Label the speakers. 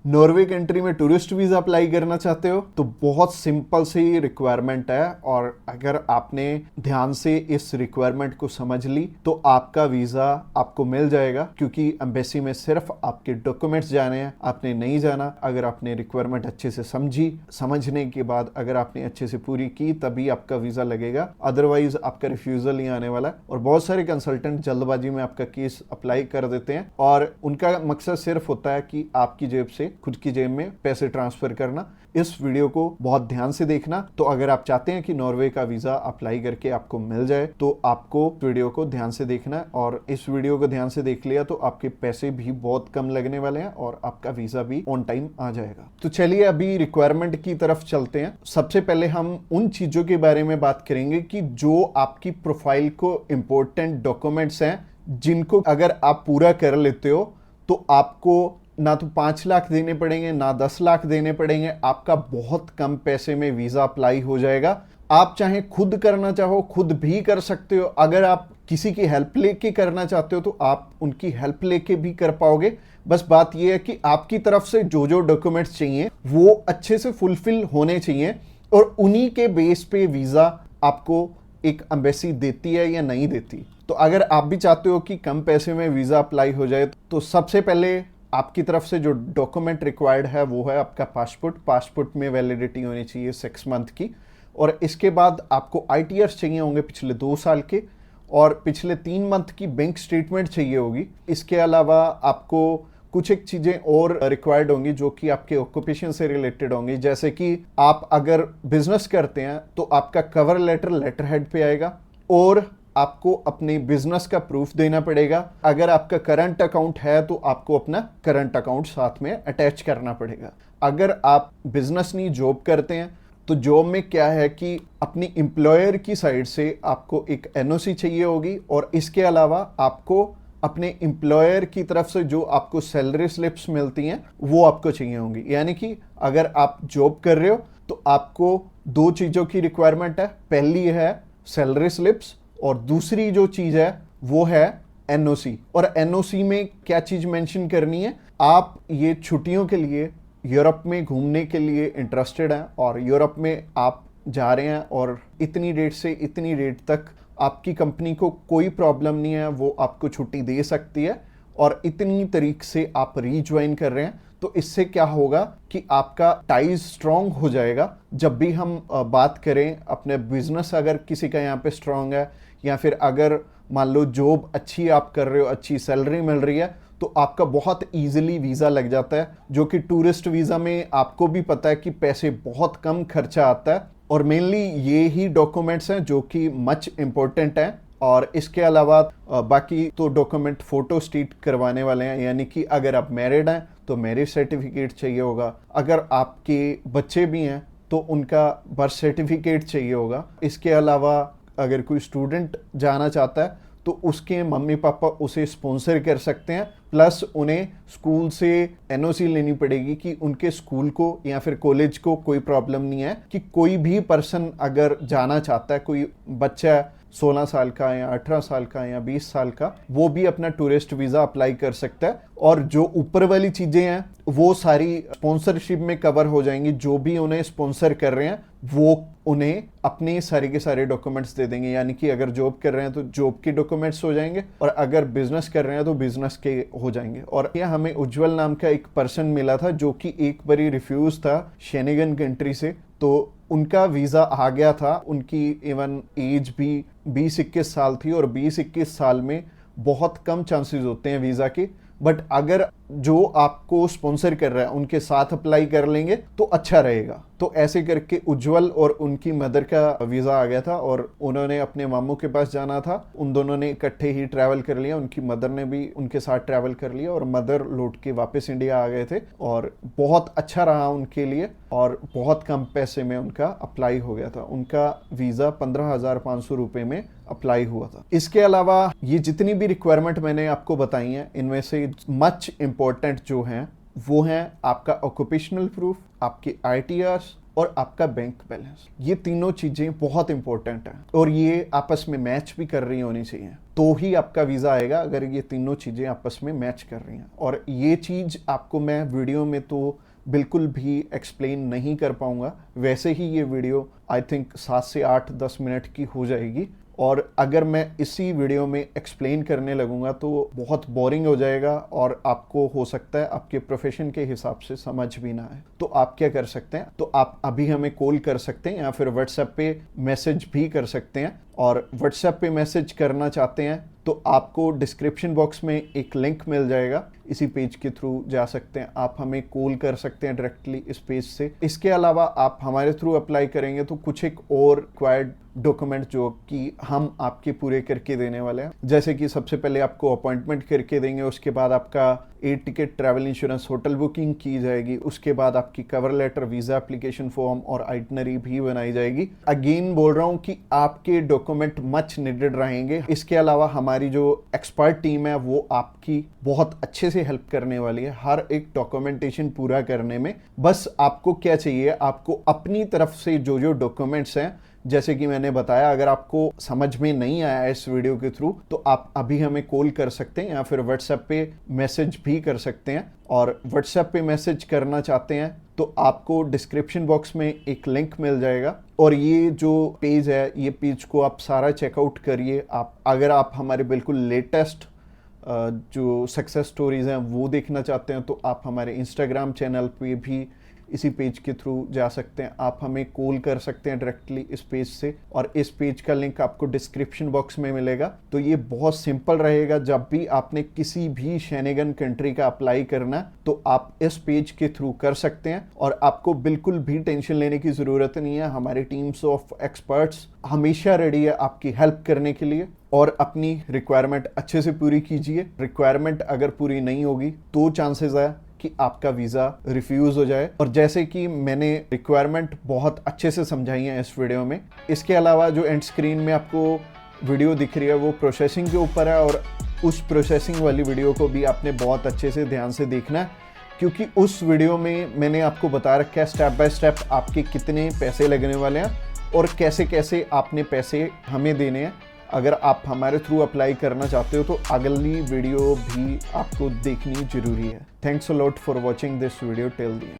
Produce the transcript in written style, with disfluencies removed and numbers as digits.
Speaker 1: Norway country में tourist visa apply करना चाहते हो तो बहुत सिंपल सी रिक्वायरमेंट है, और अगर आपने ध्यान से इस रिक्वायरमेंट को समझ ली तो आपका वीजा आपको मिल जाएगा, क्योंकि एम्बेसी में सिर्फ आपके डॉक्यूमेंट्स जाने हैं, आपने नहीं जाना। अगर आपने रिक्वायरमेंट अच्छे से समझने के बाद अगर आपने अच्छे से पूरी की तभी आपका वीजा लगेगा, अदरवाइज आपका रिफ्यूजल ही आने वाला है। और बहुत सारे कंसल्टेंट जल्दबाजी में आपका केस अप्लाई कर देते हैं और उनका मकसद सिर्फ होता है कि आपकी जेब से, खुद की जेब में पैसे ट्रांसफर करना। इस वीडियो को बहुत ध्यान से देखना। तो अगर आप चाहते हैं कि नॉर्वे का वीजा अप्लाई करके आपको मिल जाए तो आपको वीडियो को ध्यान से देखना है, और इस वीडियो को ध्यान से देख लिया तो आपके पैसे भी बहुत कम लगने वाले हैं और आपका वीजा भी ऑन टाइम आ जाएगा। तो चलिए अभी रिक्वायरमेंट की तरफ चलते हैं। सबसे पहले हम उन चीजों के बारे में बात करेंगे कि जो आपकी प्रोफाइल को इंपॉर्टेंट डॉक्यूमेंट्स हैं, जिनको अगर आप पूरा कर लेते हो तो आपको ना तो 5 लाख देने पड़ेंगे ना 10 लाख देने पड़ेंगे, आपका बहुत कम पैसे में वीजा अप्लाई हो जाएगा। आप चाहे खुद करना चाहो खुद भी कर सकते हो, अगर आप किसी की हेल्प लेके करना चाहते हो तो आप उनकी हेल्प लेके भी कर पाओगे। बस बात यह है कि आपकी तरफ से जो जो डॉक्यूमेंट्स चाहिए वो अच्छे से फुलफिल होने चाहिए, और उन्हीं के बेस पे वीजा आपको एक एम्बेसी देती है या नहीं देती। तो अगर आप भी चाहते हो कि कम पैसे में वीजा अप्लाई हो जाए तो सबसे पहले आपकी तरफ से जो डॉक्यूमेंट रिक्वायर्ड है वो है आपका पासपोर्ट में वैलिडिटी होनी चाहिए 6 मंथ की, और इसके बाद आपको ITRs चाहिए होंगे पिछले 2 साल के, और पिछले 3 मंथ की बैंक स्टेटमेंट चाहिए होगी। इसके अलावा आपको कुछ एक चीज़ें और रिक्वायर्ड होंगी जो कि आपके ऑक्यूपेशन से रिलेटेड होंगी, जैसे कि आप अगर बिजनेस करते हैं तो आपका कवर लेटर हेड पे आएगा, और आपको अपने बिजनेस का प्रूफ देना पड़ेगा। अगर आपका करंट अकाउंट है तो आपको अपना करंट अकाउंट साथ में अटैच करना पड़ेगा। अगर आप बिजनेस नहीं जॉब करते हैं तो जॉब में क्या है कि अपनी एम्प्लॉयर की साइड से आपको एक NOC चाहिए होगी, और इसके अलावा आपको अपने एम्प्लॉयर की तरफ से जो आपको सैलरी स्लिप्स मिलती हैं वो आपको चाहिए होंगी। यानी कि अगर आप जॉब कर रहे हो तो आपको 2 चीज़ों की रिक्वायरमेंट है। पहली है सैलरी स्लिप्स, और दूसरी जो चीज है वो है NOC। और NOC में क्या चीज मेंशन करनी है, आप ये छुट्टियों के लिए यूरोप में घूमने के लिए इंटरेस्टेड हैं और यूरोप में आप जा रहे हैं, और इतनी डेट से इतनी डेट तक आपकी कंपनी को कोई प्रॉब्लम नहीं है, वो आपको छुट्टी दे सकती है, और इतनी तारीख से आप रीज्वाइन कर रहे हैं। तो इससे क्या होगा कि आपका टाइज स्ट्रांग हो जाएगा। जब भी हम बात करें अपने बिजनेस, अगर किसी का यहाँ पे स्ट्रांग है, या फिर अगर मान लो जॉब अच्छी आप कर रहे हो, अच्छी सैलरी मिल रही है, तो आपका बहुत इजीली वीज़ा लग जाता है, जो कि टूरिस्ट वीज़ा में आपको भी पता है कि पैसे बहुत कम खर्चा आता है। और मेनली ये ही डॉक्यूमेंट्स हैं जो कि मच इम्पोर्टेंट हैं, और इसके अलावा बाकी तो डॉक्यूमेंट फोटो स्टेट करवाने वाले हैं। यानी कि अगर आप मैरिड हैं तो मैरिज सर्टिफिकेट चाहिए होगा, अगर आपके बच्चे भी हैं तो उनका बर्थ सर्टिफिकेट चाहिए होगा। इसके अलावा अगर कोई स्टूडेंट जाना चाहता है तो उसके मम्मी पापा उसे स्पॉन्सर कर सकते हैं, प्लस उन्हें स्कूल से NOC लेनी पड़ेगी कि उनके स्कूल को या फिर कॉलेज को कोई प्रॉब्लम नहीं है कि कोई भी पर्सन अगर जाना चाहता है, कोई बच्चा 16 साल का या 18 साल का या 20 साल का, वो भी अपना टूरिस्ट वीज़ा अप्लाई कर सकता है। और जो ऊपर वाली चीज़ें हैं वो सारी स्पॉन्सरशिप में कवर हो जाएंगी। जो भी उन्हें स्पॉन्सर कर रहे हैं वो उन्हें अपने सारे के सारे डॉक्यूमेंट्स दे देंगे। यानी कि अगर जॉब कर रहे हैं तो जॉब के डॉक्यूमेंट्स हो जाएंगे, और अगर बिजनेस कर रहे हैं तो बिजनेस के हो जाएंगे। और यह हमें उज्जवल नाम का एक पर्सन मिला था जो कि एक बारी रिफ्यूज था शेनेगन कंट्री से, तो उनका वीज़ा आ गया था। उनकी इवन एज भी 20-21 साल थी, और 20-21 साल में बहुत कम चांसेस होते हैं वीज़ा के। बट अगर जो आपको स्पॉन्सर कर रहा है उनके साथ अप्लाई कर लेंगे तो अच्छा रहेगा। तो ऐसे करके उज्जवल और उनकी मदर का वीज़ा आ गया था, और उन्होंने अपने मामू के पास जाना था। उन दोनों ने इकट्ठे ही ट्रैवल कर लिया, उनकी मदर ने भी उनके साथ ट्रैवल कर लिया, और मदर लौट के वापस इंडिया आ गए थे, और बहुत अच्छा रहा उनके लिए, और बहुत कम पैसे में उनका अप्लाई हो गया था। उनका वीज़ा 15,500 रुपये में अप्लाई हुआ था। इसके अलावा ये जितनी भी रिक्वायरमेंट मैंने आपको बताई हैं, इनमें से मच इम्पोर्टेंट जो हैं वो हैं आपका ऑक्यूपेशनल प्रूफ, आपके ITRs, और आपका बैंक बैलेंस। ये तीनों चीजें बहुत इंपॉर्टेंट हैं और ये आपस में मैच भी कर रही होनी चाहिए, तो ही आपका वीजा आएगा अगर ये तीनों चीजें आपस में मैच कर रही हैं। और ये चीज आपको मैं वीडियो में तो बिल्कुल भी एक्सप्लेन नहीं कर पाऊंगा, वैसे ही ये वीडियो आई थिंक 7 से 8-10 मिनट की हो जाएगी, और अगर मैं इसी वीडियो में एक्सप्लेन करने लगूंगा तो बहुत बोरिंग हो जाएगा और आपको हो सकता है आपके प्रोफेशन के हिसाब से समझ भी ना आए। तो आप क्या कर सकते हैं, तो आप अभी हमें कॉल कर सकते हैं या फिर व्हाट्सएप पे मैसेज भी कर सकते हैं। और व्हाट्सएप पे मैसेज करना चाहते हैं तो आपको डिस्क्रिप्शन बॉक्स में एक लिंक मिल जाएगा, इसी पेज के थ्रू जा सकते हैं। आप हमें कॉल कर सकते हैं डायरेक्टली इस पेज से। इसके अलावा आप हमारे थ्रू अप्लाई करेंगे तो कुछ एक और रिक्वायर्ड डॉक्यूमेंट जो कि हम आपके पूरे करके देने वाले हैं, जैसे कि सबसे पहले आपको अपॉइंटमेंट करके देंगे, उसके बाद आपका air ticket, travel insurance, hotel booking की जाएगी, उसके बाद आपकी cover letter, visa application form और आइटनरी भी बनाई जाएगी। अगेन बोल रहा हूँ कि आपके डॉक्यूमेंट मच नीडेड रहेंगे। इसके अलावा हमारी जो एक्सपर्ट टीम है वो आपकी बहुत अच्छे से हेल्प करने वाली है हर एक डॉक्यूमेंटेशन पूरा करने में। बस आपको क्या चाहिए, आपको अपनी तरफ से जो जो डॉक्यूमेंट्स हैं, जैसे कि मैंने बताया, अगर आपको समझ में नहीं आया इस वीडियो के थ्रू तो आप अभी हमें कॉल कर सकते हैं या फिर व्हाट्सएप पे मैसेज भी कर सकते हैं। और व्हाट्सएप पे मैसेज करना चाहते हैं तो आपको डिस्क्रिप्शन बॉक्स में एक लिंक मिल जाएगा, और ये जो पेज है, ये पेज को आप सारा चेकआउट करिए। आप अगर आप हमारे बिल्कुल लेटेस्ट जो सक्सेस स्टोरीज हैं वो देखना चाहते हैं तो आप हमारे इंस्टाग्राम चैनल पे भी इसी पेज के थ्रू जा सकते हैं। आप हमें कॉल कर सकते हैं डायरेक्टली इस पेज से, और इस पेज का लिंक आपको डिस्क्रिप्शन बॉक्स में मिलेगा। तो ये बहुत सिंपल रहेगा, जब भी आपने किसी भी शेनेगन कंट्री का अप्लाई करना है तो आप इस पेज के थ्रू कर सकते हैं, और आपको बिल्कुल भी टेंशन लेने की ज़रूरत नहीं है। हमारी टीम्स ऑफ एक्सपर्ट्स हमेशा रेडी है आपकी हेल्प करने के लिए। और अपनी रिक्वायरमेंट अच्छे से पूरी कीजिए। रिक्वायरमेंट अगर पूरी नहीं होगी तो चांसेस है कि आपका वीज़ा रिफ्यूज़ हो जाए। और जैसे कि मैंने रिक्वायरमेंट बहुत अच्छे से समझाई है इस वीडियो में। इसके अलावा जो एंड स्क्रीन में आपको वीडियो दिख रही है वो प्रोसेसिंग के ऊपर है, और उस प्रोसेसिंग वाली वीडियो को भी आपने बहुत अच्छे से ध्यान से देखना है, क्योंकि उस वीडियो में मैंने आपको बता रखा है स्टेप बाय स्टेप आपके कितने पैसे लगने वाले हैं और कैसे कैसे आपने पैसे हमें देने हैं। अगर आप हमारे थ्रू अप्लाई करना चाहते हो तो अगली वीडियो भी आपको देखनी जरूरी है। Thanks a lot for watching this video till the end.